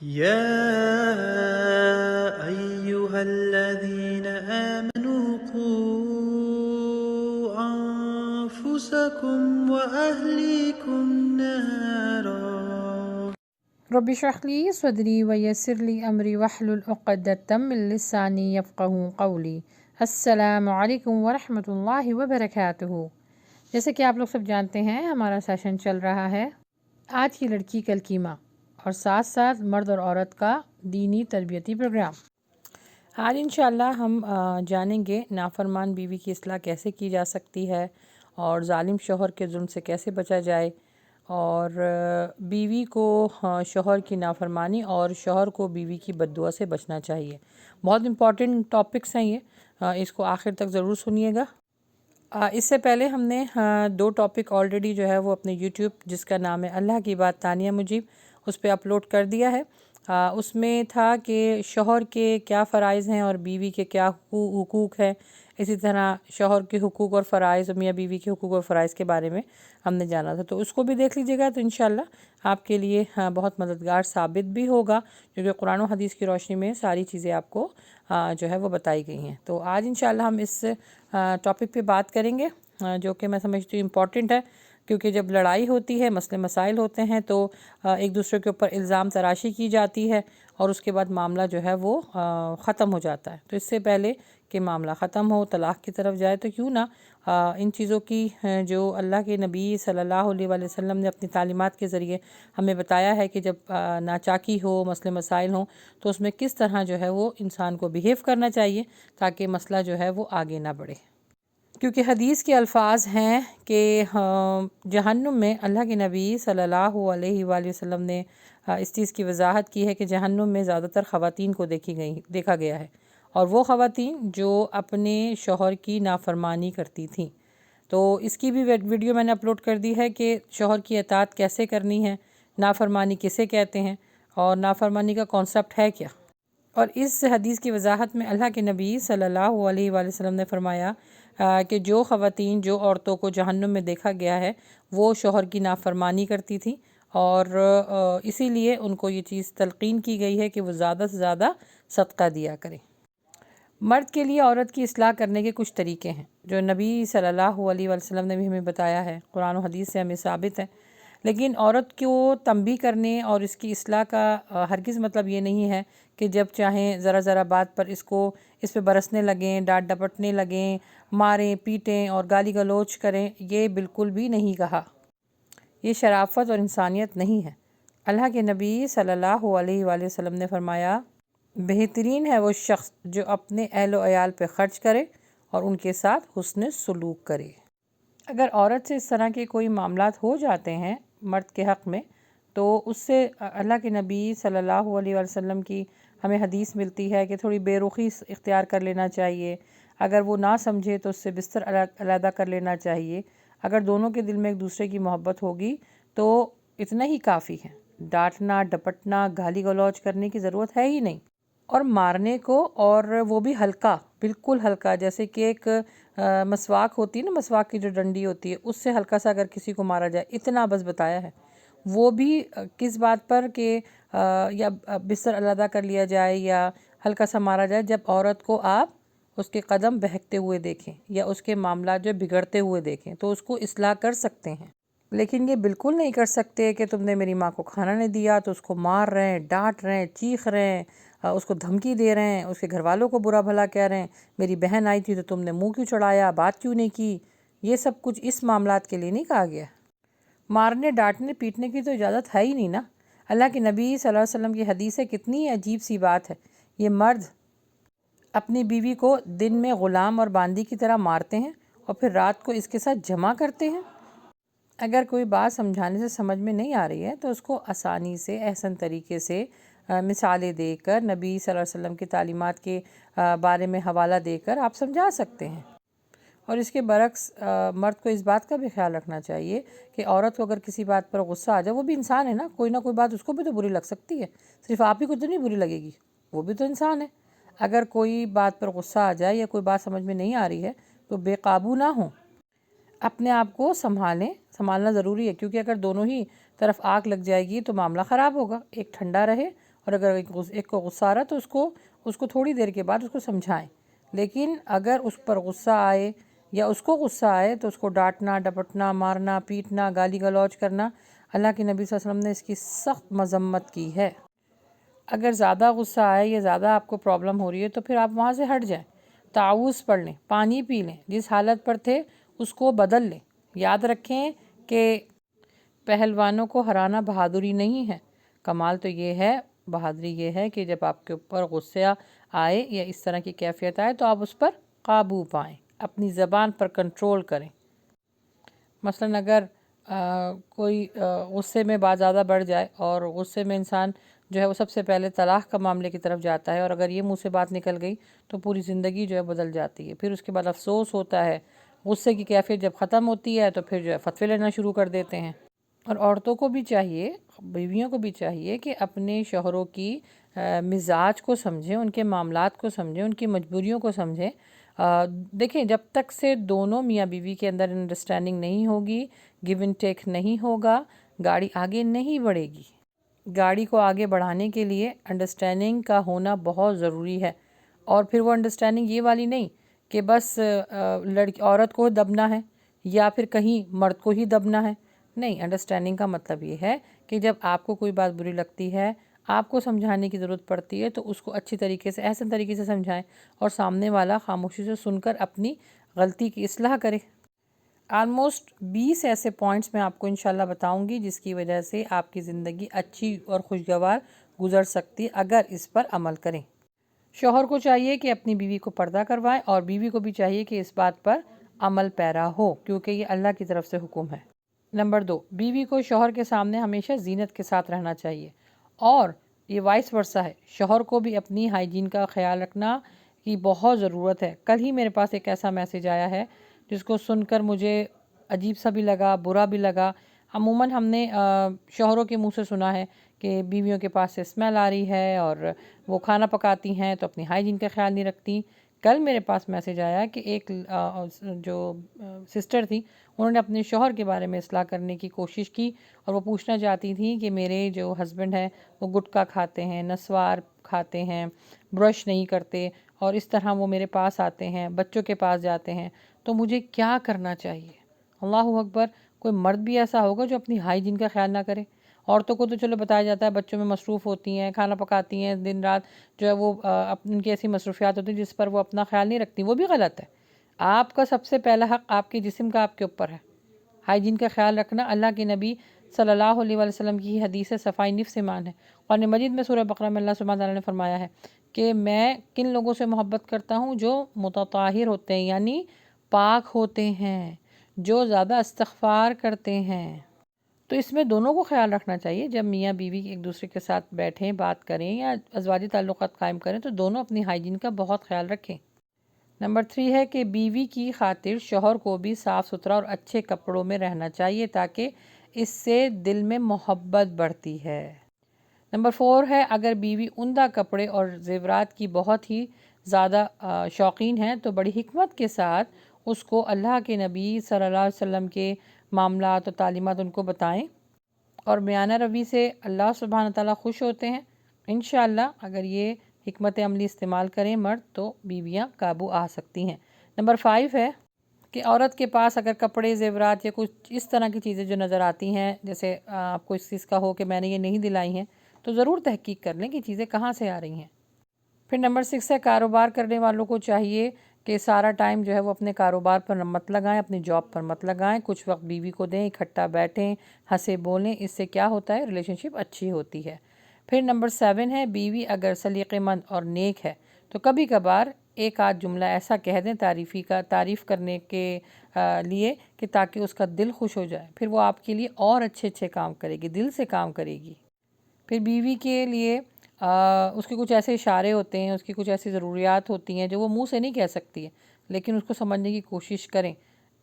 يا أيها الذين آمنوا قوا أنفسكم وأهليكم نارا رب اشرح لي صدری ویسر لی امری واحلل عقدۃ من لسانی یفقہوا قولی۔ السلام علیکم ورحمۃ اللہ وبرکاتہ۔ جیسے کہ آپ لوگ سب جانتے ہیں ہمارا سیشن چل رہا ہے آج کی لڑکی کل کی ماں، اور ساتھ ساتھ مرد اور عورت کا دینی تربیتی پروگرام۔ آج انشاءاللہ ہم جانیں گے نافرمان بیوی کی اصلاح کیسے کی جا سکتی ہے، اور ظالم شوہر کے ظلم سے کیسے بچا جائے، اور بیوی کو شوہر کی نافرمانی اور شوہر کو بیوی کی بد دعا سے بچنا چاہیے۔ بہت امپورٹنٹ ٹاپکس ہیں یہ، اس کو آخر تک ضرور سنیے گا۔ اس سے پہلے ہم نے 2 ٹاپک آلریڈی جو ہے وہ اپنے یوٹیوب جس کا نام ہے اللہ کی بات تانیہ مجیب، اس پہ اپلوڈ کر دیا ہے۔ اس میں تھا کہ شوہر کے کیا فرائض ہیں اور بیوی کے کیا حقوق ہیں، اسی طرح شوہر کے حقوق اور فرائض، میاں بیوی کے حقوق اور فرائض کے بارے میں ہم نے جانا تھا، تو اس کو بھی دیکھ لیجیے گا، تو انشاءاللہ آپ کے لیے بہت مددگار ثابت بھی ہوگا، کیونکہ قرآن و حدیث کی روشنی میں ساری چیزیں آپ کو جو ہے وہ بتائی گئی ہیں۔ تو آج انشاءاللہ ہم اس ٹاپک پہ بات کریں گے، جو کہ میں سمجھتی ہوں امپورٹنٹ ہے، کیونکہ جب لڑائی ہوتی ہے، مسئلے مسائل ہوتے ہیں، تو ایک دوسرے کے اوپر الزام تراشی کی جاتی ہے، اور اس کے بعد معاملہ جو ہے وہ ختم ہو جاتا ہے۔ تو اس سے پہلے کہ معاملہ ختم ہو، طلاق کی طرف جائے، تو کیوں نہ ان چیزوں کی جو اللہ کے نبی صلی اللہ علیہ وآلہ وسلم نے اپنی تعلیمات کے ذریعے ہمیں بتایا ہے کہ جب ناچاکی ہو، مسئلے مسائل ہوں، تو اس میں کس طرح جو ہے وہ انسان کو بیہیو کرنا چاہیے تاکہ مسئلہ جو ہے وہ آگے نہ بڑھے۔ کیونکہ حدیث کے الفاظ ہیں کہ جہنم میں اللہ کے نبی صلی اللہ علیہ وآلہ وسلم نے اس چیز کی وضاحت کی ہے کہ جہنم میں زیادہ تر خواتین کو دیکھا گیا ہے، اور وہ خواتین جو اپنے شوہر کی نافرمانی کرتی تھیں۔ تو اس کی بھی ویڈیو میں نے اپلوڈ کر دی ہے کہ شوہر کی اطاعت کیسے کرنی ہے، نافرمانی کسے کہتے ہیں، اور نافرمانی کا کانسیپٹ ہے کیا۔ اور اس حدیث کی وضاحت میں اللہ کے نبی صلی اللہ علیہ وآلہ وسلم نے فرمایا کہ جو خواتین، جو عورتوں کو جہنم میں دیکھا گیا ہے، وہ شوہر کی نافرمانی کرتی تھیں، اور اسی لیے ان کو یہ چیز تلقین کی گئی ہے کہ وہ زیادہ سے زیادہ صدقہ دیا کریں۔ مرد کے لیے عورت کی اصلاح کرنے کے کچھ طریقے ہیں جو نبی صلی اللہ علیہ وآلہ وسلم نے بھی ہمیں بتایا ہے، قرآن و حدیث سے ہمیں ثابت ہے۔ لیکن عورت کو تنبیہ کرنے اور اس کی اصلاح کا ہرگز مطلب یہ نہیں ہے کہ جب چاہیں ذرا بات پر اس پہ برسنے لگیں، ڈانٹ ڈپٹنے لگیں، ماریں پیٹیں اور گالی گلوچ کریں۔ یہ بالکل بھی نہیں کہا، یہ شرافت اور انسانیت نہیں ہے۔ اللہ کے نبی صلی اللہ علیہ وآلہ وسلم نے فرمایا، بہترین ہے وہ شخص جو اپنے اہل و عیال پہ خرچ کرے اور ان کے ساتھ حسن سلوک کرے۔ اگر عورت سے اس طرح کے کوئی معاملات ہو جاتے ہیں مرد کے حق میں، تو اس سے اللہ کے نبی صلی اللہ علیہ وآلہ وسلم کی ہمیں حدیث ملتی ہے کہ تھوڑی بے رخی اختیار کر لینا چاہیے۔ اگر وہ نہ سمجھے تو اس سے بستر علیحدہ کر لینا چاہیے۔ اگر دونوں کے دل میں ایک دوسرے کی محبت ہوگی تو اتنا ہی کافی ہے، ڈانٹنا ڈپٹنا گالی گلوچ کرنے کی ضرورت ہے ہی نہیں، اور مارنے کو، اور وہ بھی ہلکا، بالکل ہلکا، جیسے کہ ایک مسواک ہوتی ہے نا، مسواک کی جو ڈنڈی ہوتی ہے اس سے ہلکا سا اگر کسی کو مارا جائے، اتنا بس بتایا ہے۔ وہ بھی کس بات پر کہ یا بستر علیحدہ کر لیا جائے یا ہلکا سا مارا جائے، جب عورت کو آپ اس کے قدم بہکتے ہوئے دیکھیں یا اس کے معاملات جو بگڑتے ہوئے دیکھیں تو اس کو اصلاح کر سکتے ہیں۔ لیکن یہ بالکل نہیں کر سکتے کہ تم نے میری ماں کو کھانا نہیں دیا تو اس کو مار رہے ہیں، ڈانٹ رہے ہیں، چیخ رہے ہیں، اس کو دھمکی دے رہے ہیں، اس کے گھر والوں کو برا بھلا کہہ رہے ہیں، میری بہن آئی تھی تو تم نے منہ کیوں چڑھایا، بات کیوں نہیں کی۔ یہ سب کچھ اس معاملات کے لیے نہیں کہا گیا۔ مارنے ڈانٹنے پیٹنے کی تو اجازت ہے ہی نہیں نا۔ اللہ کے نبی صلی اللہ علیہ وسلم کی حدیث ہے، کتنی عجیب سی بات ہے، یہ مرد اپنی بیوی کو دن میں غلام اور باندی کی طرح مارتے ہیں اور پھر رات کو اس کے ساتھ جمع کرتے ہیں۔ اگر کوئی بات سمجھانے سے سمجھ میں نہیں آ رہی ہے تو اس کو آسانی سے، احسن طریقے سے مثالیں دے کر، نبی صلی اللہ علیہ وسلم کی تعلیمات کے بارے میں حوالہ دے کر آپ سمجھا سکتے ہیں۔ اور اس کے برعکس مرد کو اس بات کا بھی خیال رکھنا چاہیے کہ عورت کو اگر کسی بات پر غصہ آ جائے، وہ بھی انسان ہے نا، کوئی نہ کوئی بات اس کو بھی تو بری لگ سکتی ہے، صرف آپ ہی کو تو نہیں بری لگے گی، وہ بھی تو انسان ہے۔ اگر کوئی بات پر غصہ آ جائے یا کوئی بات سمجھ میں نہیں آ رہی ہے تو بے قابو نہ ہوں، اپنے آپ کو سنبھالنا ضروری ہے، کیونکہ اگر دونوں ہی طرف آگ لگ جائے گی تو معاملہ خراب ہوگا۔ ایک ٹھنڈا رہے اور اگر ایک کو غصہ آ رہا تو اس کو تھوڑی دیر کے بعد اس کو سمجھائیں، لیکن اگر اس پر غصہ آئے یا اس کو غصہ آئے تو اس کو ڈانٹنا، ڈپٹنا، مارنا، پیٹنا، گالی گلوچ کرنا، اللہ کے نبی صلی اللہ علیہ وسلم نے اس کی سخت مذمت کی ہے۔ اگر زیادہ غصہ آئے یا زیادہ آپ کو پرابلم ہو رہی ہے تو پھر آپ وہاں سے ہٹ جائیں، تعوذ پڑھ لیں، پانی پی لیں، جس حالت پر تھے اس کو بدل لیں۔ یاد رکھیں کہ پہلوانوں کو ہرانا بہادری نہیں ہے، کمال تو یہ ہے، بہادری یہ ہے کہ جب آپ کے اوپر غصہ آئے یا اس طرح کی کیفیت آئے تو آپ اس پر قابو پائیں، اپنی زبان پر کنٹرول کریں۔ مثلا اگر کوئی غصے میں بات زیادہ بڑھ جائے اور غصے میں انسان جو ہے وہ سب سے پہلے طلاق کا معاملے کی طرف جاتا ہے، اور اگر یہ منہ سے بات نکل گئی تو پوری زندگی جو ہے بدل جاتی ہے، پھر اس کے بعد افسوس ہوتا ہے۔ غصے کی کیفیت جب ختم ہوتی ہے تو پھر جو ہے فتوے لینا شروع کر دیتے ہیں۔ اور عورتوں کو بھی چاہیے، بیویوں کو بھی چاہیے کہ اپنے شوہروں کی مزاج کو سمجھیں، ان کے معاملات کو سمجھیں، ان کی مجبوریوں کو سمجھیں۔ دیکھیں جب تک سے دونوں میاں بیوی کے اندر انڈرسٹینڈنگ نہیں ہوگی، گیو اینڈ ٹیک نہیں ہوگا، گاڑی آگے نہیں بڑھے گی۔ گاڑی کو آگے بڑھانے کے لیے انڈرسٹینڈنگ کا ہونا بہت ضروری ہے، اور پھر وہ انڈرسٹینڈنگ یہ والی نہیں کہ بس عورت کو دبنا ہے یا پھر کہیں مرد کو ہی دبنا ہے۔ نہیں، انڈرسٹینڈنگ کا مطلب یہ ہے کہ جب آپ کو کوئی بات بری لگتی ہے، آپ کو سمجھانے کی ضرورت پڑتی ہے تو اس کو اچھی طریقے سے، احسن طریقے سے سمجھائیں، اور سامنے والا خاموشی سے سن کر اپنی غلطی کی اصلاح کرے۔ آلموسٹ 20 ایسے پوائنٹس میں آپ کو انشاءاللہ بتاؤں گی جس کی وجہ سے آپ کی زندگی اچھی اور خوشگوار گزر سکتی اگر اس پر عمل کریں۔ شوہر کو چاہیے کہ اپنی بیوی کو پردہ کروائے، اور بیوی کو بھی چاہیے کہ اس بات پر عمل پیرا ہو، کیونکہ یہ اللہ کی طرف سے حکم ہے۔ نمبر 2، بیوی کو شوہر کے سامنے ہمیشہ زینت کے ساتھ رہنا چاہیے، اور یہ وائس ورثہ ہے، شوہر کو بھی اپنی ہائیجین کا خیال رکھنا کی بہت ضرورت ہے۔ کل ہی میرے پاس ایک ایسا میسیج آیا ہے جس کو سن کر مجھے عجیب سا بھی لگا، برا بھی لگا۔ عموماً ہم نے شوہروں کے منہ سے سنا ہے کہ بیویوں کے پاس سے اسمیل آ رہی ہے اور وہ کھانا پکاتی ہیں تو اپنی ہائیجین کا خیال نہیں رکھتی۔ کل میرے پاس میسیج آیا کہ ایک جو سسٹر تھی، انہوں نے اپنے شوہر کے بارے میں اصلاح کرنے کی کوشش کی، اور وہ پوچھنا چاہتی تھیں کہ میرے جو ہسبینڈ ہیں وہ گٹکا کھاتے ہیں، نسوار کھاتے ہیں، برش نہیں کرتے، اور اس طرح وہ میرے پاس آتے ہیں، بچوں کے پاس جاتے ہیں، تو مجھے کیا کرنا چاہیے؟ اللہ اکبر! کوئی مرد بھی ایسا ہوگا جو اپنی ہائیجین کا خیال نہ کرے؟ عورتوں کو تو چلو بتایا جاتا ہے بچوں میں مصروف ہوتی ہیں، کھانا پکاتی ہیں، دن رات جو ہے وہ ان کی ایسی مصروفیات ہوتی ہیں جس پر وہ اپنا خیال نہیں رکھتی، وہ بھی غلط ہے۔ آپ کا سب سے پہلا حق آپ کے جسم کا آپ کے اوپر ہے، ہائیجین کا خیال رکھنا۔ اللہ کے نبی صلی اللہ علیہ وسلم کی حدیث صفائی نفس ایمان ہے۔ قرآن مجید میں سورہ بقرہ میں اللہ سبحانہ تعالیٰ نے فرمایا ہے کہ میں کن لوگوں سے محبت کرتا ہوں؟ جو متطہر ہوتے ہیں، یعنی پاک ہوتے ہیں، جو زیادہ استغفار کرتے ہیں۔ تو اس میں دونوں کو خیال رکھنا چاہیے۔ جب میاں بیوی ایک دوسرے کے ساتھ بیٹھیں، بات کریں یا ازواجی تعلقات قائم کریں تو دونوں اپنی ہائیجین کا بہت خیال رکھیں۔ نمبر 3 ہے کہ بیوی کی خاطر شوہر کو بھی صاف ستھرا اور اچھے کپڑوں میں رہنا چاہیے، تاکہ اس سے دل میں محبت بڑھتی ہے۔ نمبر 4 ہے اگر بیوی عمدہ کپڑے اور زیورات کی بہت ہی زیادہ شوقین ہیں تو بڑی حکمت کے ساتھ اس کو اللہ کے نبی صلی اللہ علیہ وسلم کے معاملات و تعلیمات ان کو بتائیں، اور میانہ روی سے اللہ سبحانہ تعالیٰ خوش ہوتے ہیں۔ انشاءاللہ اگر یہ حکمت عملی استعمال کریں مرد تو بیویاں قابو آ سکتی ہیں۔ نمبر 5 ہے کہ عورت کے پاس اگر کپڑے، زیورات یا کچھ اس طرح کی چیزیں جو نظر آتی ہیں، جیسے آپ کو اس چیز کا ہو کہ میں نے یہ نہیں دلائی ہیں، تو ضرور تحقیق کر لیں کہ چیزیں کہاں سے آ رہی ہیں۔ پھر نمبر 6 ہے کاروبار کرنے والوں کو چاہیے کہ سارا ٹائم جو ہے وہ اپنے کاروبار پر مت لگائیں، اپنی جاب پر مت لگائیں، کچھ وقت بیوی کو دیں، اکٹھا بیٹھیں، ہنسے بولیں، اس سے کیا ہوتا ہے؟ ریلیشن شپ اچھی ہوتی ہے۔ پھر نمبر 7 ہے بیوی اگر سلیقے مند اور نیک ہے تو کبھی کبھار ایک آدھ جملہ ایسا کہہ دیں تعریف کرنے کے لیے کہ تاکہ اس کا دل خوش ہو جائے، پھر وہ آپ کے لیے اور اچھے کام کرے گی، دل سے کام کرے گی۔ پھر بیوی کے لیے اس کے کچھ ایسے اشارے ہوتے ہیں، اس کی کچھ ایسی ضروریات ہوتی ہیں جو وہ منہ سے نہیں کہہ سکتی ہے، لیکن اس کو سمجھنے کی کوشش کریں،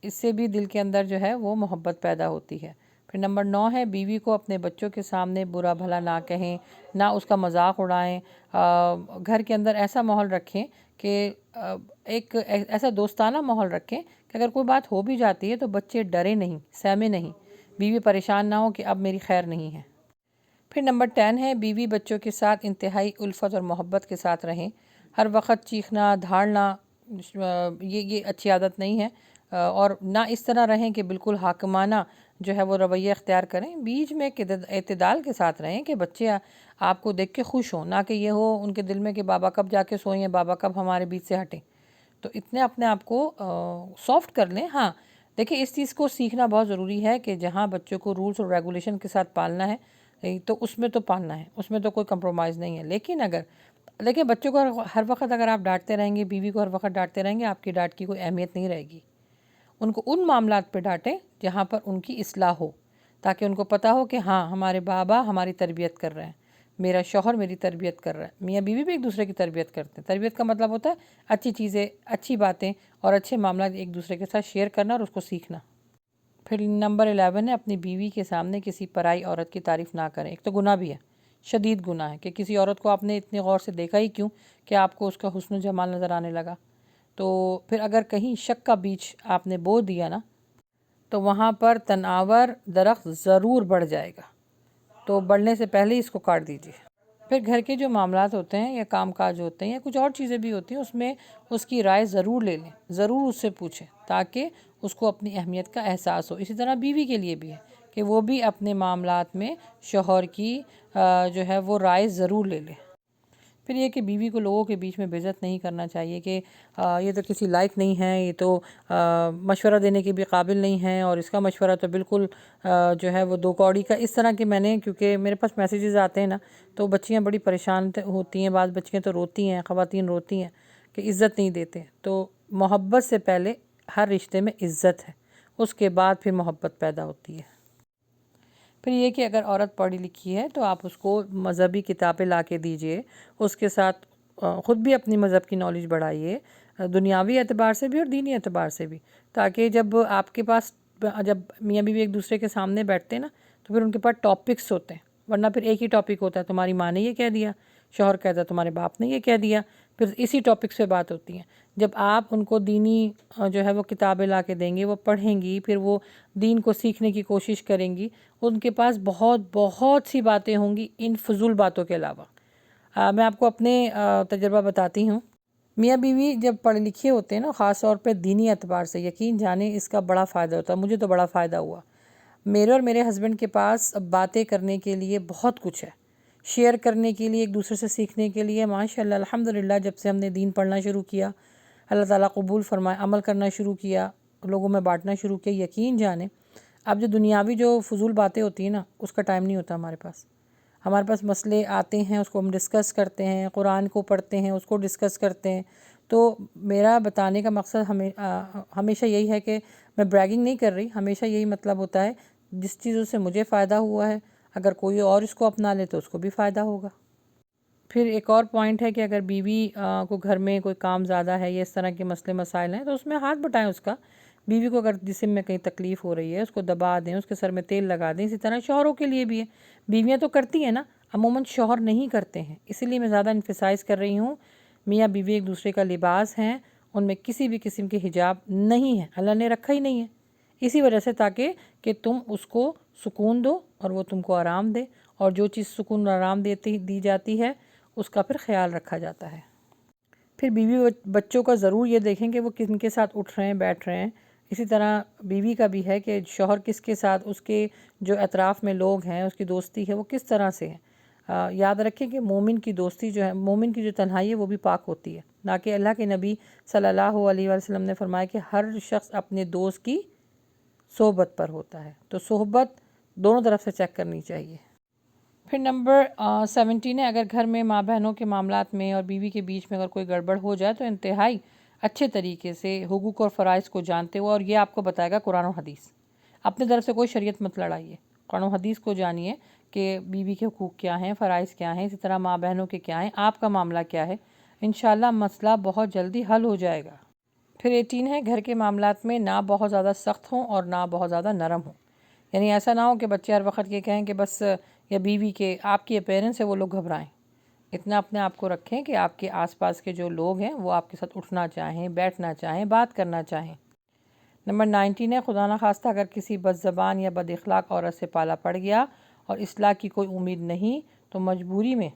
اس سے بھی دل کے اندر جو ہے وہ محبت پیدا ہوتی ہے۔ پھر نمبر 9 ہے بیوی کو اپنے بچوں کے سامنے برا بھلا نہ کہیں، نہ اس کا مذاق اڑائیں، گھر کے اندر ایسا ماحول رکھیں کہ ایک ایسا دوستانہ ماحول رکھیں کہ اگر کوئی بات ہو بھی جاتی ہے تو بچے ڈرے نہیں، سہمے نہیں، بیوی پریشان نہ ہو کہ اب میری خیر نہیں ہے۔ پھر نمبر 10 ہے بیوی بچوں کے ساتھ انتہائی الفت اور محبت کے ساتھ رہیں. ہر وقت چیخنا دھاڑنا یہ اچھی عادت نہیں ہے، اور نہ اس طرح رہیں کہ بالکل حاکمانہ جو ہے وہ رویہ اختیار کریں. بیچ میں اعتدال کے ساتھ رہیں کہ بچے آپ کو دیکھ کے خوش ہوں، نہ کہ یہ ہو ان کے دل میں کہ بابا کب جا کے سوئیں، بابا کب ہمارے بیچ سے ہٹیں. تو اتنے اپنے آپ کو سافٹ کر لیں. ہاں دیکھیں، اس چیز کو سیکھنا بہت ضروری ہے کہ جہاں بچوں کو رولز اور ریگولیشن کے ساتھ پالنا ہے تو اس میں تو پالنا ہے، اس میں تو کوئی کمپرومائز نہیں ہے. لیکن اگر دیکھیں بچوں کو ہر وقت اگر آپ ڈانٹتے رہیں گے، بیوی کو ہر وقت ڈانٹتے رہیں گے، آپ کی ڈانٹ کی کوئی اہمیت نہیں رہے گی. ان کو ان معاملات پہ ڈانٹیں جہاں پر ان کی اصلاح ہو، تاکہ ان کو پتہ ہو کہ ہاں ہمارے بابا ہماری تربیت کر رہے ہیں، میرا شوہر میری تربیت کر رہا ہے. میاں بیوی بھی ایک دوسرے کی تربیت کرتے ہیں. تربیت کا مطلب ہوتا ہے اچھی چیزیں، اچھی باتیں اور اچھے معاملات ایک دوسرے کے ساتھ شیئر کرنا اور اس کو سیکھنا. پھر نمبر 11 ہے اپنی بیوی کے سامنے کسی پرائی عورت کی تعریف نہ کریں. ایک تو گناہ بھی ہے، شدید گناہ ہے کہ کسی عورت کو آپ نے اتنے غور سے دیکھا ہی کیوں کہ آپ کو اس کا حسن و جمال نظر آنے لگا. تو پھر اگر کہیں شک کا بیج آپ نے بو دیا نا، تو وہاں پر تناور درخت ضرور بڑھ جائے گا. تو بڑھنے سے پہلے ہی اس کو کاٹ دیجیے. پھر گھر کے جو معاملات ہوتے ہیں یا کام کاج ہوتے ہیں یا کچھ اور چیزیں بھی ہوتی ہیں، اس میں اس کی رائے ضرور لے لیں، ضرور اس سے پوچھیں تاکہ اس کو اپنی اہمیت کا احساس ہو. اسی طرح بیوی کے لیے بھی ہے کہ وہ بھی اپنے معاملات میں شوہر کی جو ہے وہ رائے ضرور لے لے. پھر یہ کہ بیوی کو لوگوں کے بیچ میں بے عزت نہیں کرنا چاہیے کہ یہ تو کسی لائق نہیں ہے، یہ تو مشورہ دینے کے بھی قابل نہیں ہے، اور اس کا مشورہ تو بالکل جو ہے وہ دو کوڑی کا. اس طرح کہ میں نے، کیونکہ میرے پاس میسیجز آتے ہیں نا، تو بچیاں بڑی پریشان ہوتی ہیں. بعض بچیاں تو روتی ہیں، خواتین روتی ہیں کہ عزت نہیں دیتے. تو محبت سے پہلے ہر رشتے میں عزت ہے، اس کے بعد پھر محبت پیدا ہوتی ہے. پھر یہ کہ اگر عورت پڑھی لکھی ہے تو آپ اس کو مذہبی کتابیں لا کے دیجئے، اس کے ساتھ خود بھی اپنی مذہب کی نالج بڑھائیے، دنیاوی اعتبار سے بھی اور دینی اعتبار سے بھی، تاکہ جب آپ کے پاس، جب میاں بیوی ایک دوسرے کے سامنے بیٹھتے ہیں نا، تو پھر ان کے پاس ٹاپکس ہوتے ہیں. ورنہ پھر ایک ہی ٹاپک ہوتا ہے، تمہاری ماں نے یہ کہہ دیا، شوہر کہتا ہے تمہارے باپ نے یہ کہہ دیا، پھر اسی ٹاپکس پہ بات ہوتی ہیں. جب آپ ان کو دینی جو ہے وہ کتابیں لا کے دیں گے، وہ پڑھیں گی، پھر وہ دین کو سیکھنے کی کوشش کریں گی، ان کے پاس بہت بہت سی باتیں ہوں گی ان فضول باتوں کے علاوہ. میں آپ کو اپنے تجربہ بتاتی ہوں. میاں بیوی جب پڑھے لکھے ہوتے ہیں نا، خاص طور پہ دینی اعتبار سے، یقین جانیں اس کا بڑا فائدہ ہوتا ہے. مجھے تو بڑا فائدہ ہوا. میرے اور میرے ہسبینڈ کے پاس باتیں کرنے کے لیے بہت کچھ ہے، شیئر کرنے کے لیے، ایک دوسرے سے سیکھنے کے لیے. ماشاءاللہ الحمدللہ جب سے ہم نے دین پڑھنا شروع کیا، اللہ تعالیٰ قبول فرمائے، عمل کرنا شروع کیا، لوگوں میں بانٹنا شروع کیا، یقین جانیں اب جو دنیاوی جو فضول باتیں ہوتی ہیں نا، اس کا ٹائم نہیں ہوتا ہمارے پاس. ہمارے پاس مسئلے آتے ہیں، اس کو ہم ڈسکس کرتے ہیں، قرآن کو پڑھتے ہیں، اس کو ڈسکس کرتے ہیں. تو میرا بتانے کا مقصد ہمیشہ یہی ہے کہ میں بریگنگ نہیں کر رہی، ہمیشہ یہی مطلب ہوتا ہے جس چیزوں سے مجھے فائدہ ہوا ہے، اگر کوئی اور اس کو اپنا لے تو اس کو بھی فائدہ ہوگا. پھر ایک اور پوائنٹ ہے کہ اگر بیوی کو گھر میں کوئی کام زیادہ ہے یا اس طرح کے مسئلے مسائل ہیں تو اس میں ہاتھ بٹائیں اس کا. بیوی کو اگر جسم میں کہیں تکلیف ہو رہی ہے، اس کو دبا دیں، اس کے سر میں تیل لگا دیں. اسی طرح شوہروں کے لیے بھی ہے. بیویاں تو کرتی ہیں نا، عموماً شوہر نہیں کرتے ہیں، اسی لیے میں زیادہ انفسائز کر رہی ہوں. میاں بیوی ایک دوسرے کا لباس ہیں، ان میں کسی بھی قسم کے حجاب نہیں ہے، اللہ نے رکھا ہی نہیں ہے. اسی وجہ سے تاکہ کہ تم اس کو سکون دو اور وہ تم کو آرام دے، اور جو چیز سکون اور آرام دی جاتی ہے اس کا پھر خیال رکھا جاتا ہے. پھر بیوی بچوں کا ضرور یہ دیکھیں کہ وہ کن کے ساتھ اٹھ رہے ہیں، بیٹھ رہے ہیں. اسی طرح بیوی کا بھی ہے کہ شوہر کس کے ساتھ، اس کے جو اطراف میں لوگ ہیں، اس کی دوستی ہے وہ کس طرح سے ہے. یاد رکھیں کہ مومن کی دوستی جو ہے، مومن کی جو تنہائی ہے وہ بھی پاک ہوتی ہے. نہ کہ اللہ کے نبی صلی اللہ علیہ وسلم نے فرمایا کہ ہر شخص اپنے دوست کی صحبت پر ہوتا ہے. تو صحبت دونوں طرف سے چیک کرنی چاہیے. پھر نمبر 17 ہے اگر گھر میں ماں بہنوں کے معاملات میں اور بیوی کے بیچ میں اگر کوئی گڑبڑ ہو جائے تو انتہائی اچھے طریقے سے حقوق اور فرائض کو جانتے ہوئے، اور یہ آپ کو بتائے گا قرآن و حدیث، اپنے طرف سے کوئی شریعت مت لڑائیے، قرآن و حدیث کو جانیے کہ بیوی کے حقوق کیا ہیں، فرائض کیا ہیں، اسی طرح ماں بہنوں کے کیا ہیں، آپ کا معاملہ کیا ہے. انشاءاللہ مسئلہ بہت جلدی حل ہو جائے گا. پھر 18 ہے گھر کے معاملات میں نہ بہت زیادہ سخت ہوں اور نہ بہت زیادہ نرم ہوں. یعنی ایسا نہ ہو کہ بچے ہر وقت یہ کہیں کہ بس، یا بیوی کے آپ کے پیرنٹس ہیں وہ لوگ گھبرائیں. اتنا اپنے آپ کو رکھیں کہ آپ کے آس پاس کے جو لوگ ہیں وہ آپ کے ساتھ اٹھنا چاہیں، بیٹھنا چاہیں، بات کرنا چاہیں. نمبر 19 ہے خدا نخواستہ اگر کسی بد زبان یا بد اخلاق عورت سے پالا پڑ گیا اور اصلاح کی کوئی امید نہیں تو مجبوری میں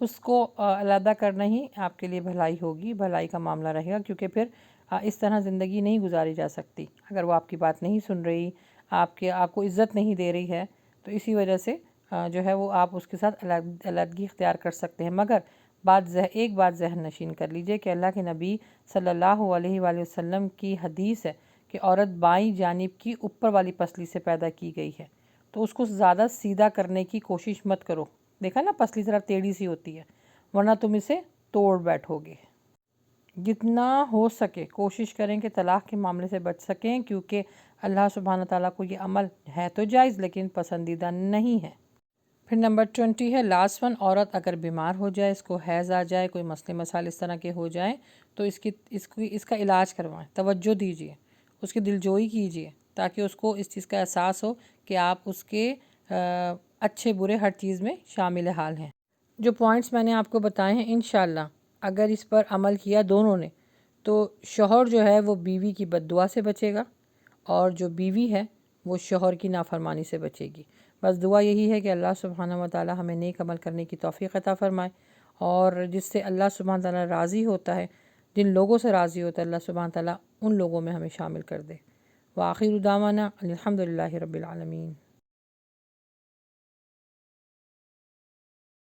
اس کو علیحدہ کرنا ہی آپ کے لیے بھلائی ہوگی، بھلائی کا معاملہ رہے گا، کیونکہ پھر اس طرح زندگی نہیں گزاری جا سکتی۔ اگر وہ آپ کی بات نہیں سن رہی، آپ کو عزت نہیں دے رہی ہے، تو اسی وجہ سے جو ہے وہ آپ اس کے ساتھ علیحدگی اختیار کر سکتے ہیں۔ مگر ایک بات ذہن نشین کر لیجئے کہ اللہ کے نبی صلی اللہ علیہ وآلہ وسلم کی حدیث ہے کہ عورت بائیں جانب کی اوپر والی پسلی سے پیدا کی گئی ہے، تو اس کو زیادہ سیدھا کرنے کی کوشش مت کرو۔ دیکھا نا، پسلی ذرا ٹیڑھی سی ہوتی ہے، ورنہ تم اسے توڑ بیٹھو گے۔ جتنا ہو سکے کوشش کریں کہ طلاق کے معاملے سے بچ سکیں، کیونکہ اللہ سبحانہ تعالیٰ کو یہ عمل ہے تو جائز لیکن پسندیدہ نہیں ہے۔ پھر نمبر 20 ہے لاسٹ ون، عورت اگر بیمار ہو جائے، اس کو حیض آ جائے، کوئی مسئلے مسائل اس طرح کے ہو جائیں، تو اس کا علاج کروائیں، توجہ دیجیے، اس کی دلجوئی کیجیے، تاکہ اس کو اس چیز کا احساس ہو کہ آپ اس کے اچھے برے ہر چیز میں شامل حال ہیں۔ جو پوائنٹس میں نے آپ کو بتائے ہیں، انشاءاللہ اگر اس پر عمل کیا دونوں نے، تو شوہر جو ہے وہ بیوی کی بد دعا سے بچے گا، اور جو بیوی ہے وہ شوہر کی نافرمانی سے بچے گی۔ بس دعا یہی ہے کہ اللہ سبحانہ و تعالی ہمیں نیک عمل کرنے کی توفیق عطا فرمائے، اور جس سے اللہ سبحانہ تعالی راضی ہوتا ہے، جن لوگوں سے راضی ہوتا ہے اللہ سبحانہ تعالی، ان لوگوں میں ہمیں شامل کر دے۔ وآخر دعوانا الحمدللہ رب العالمین۔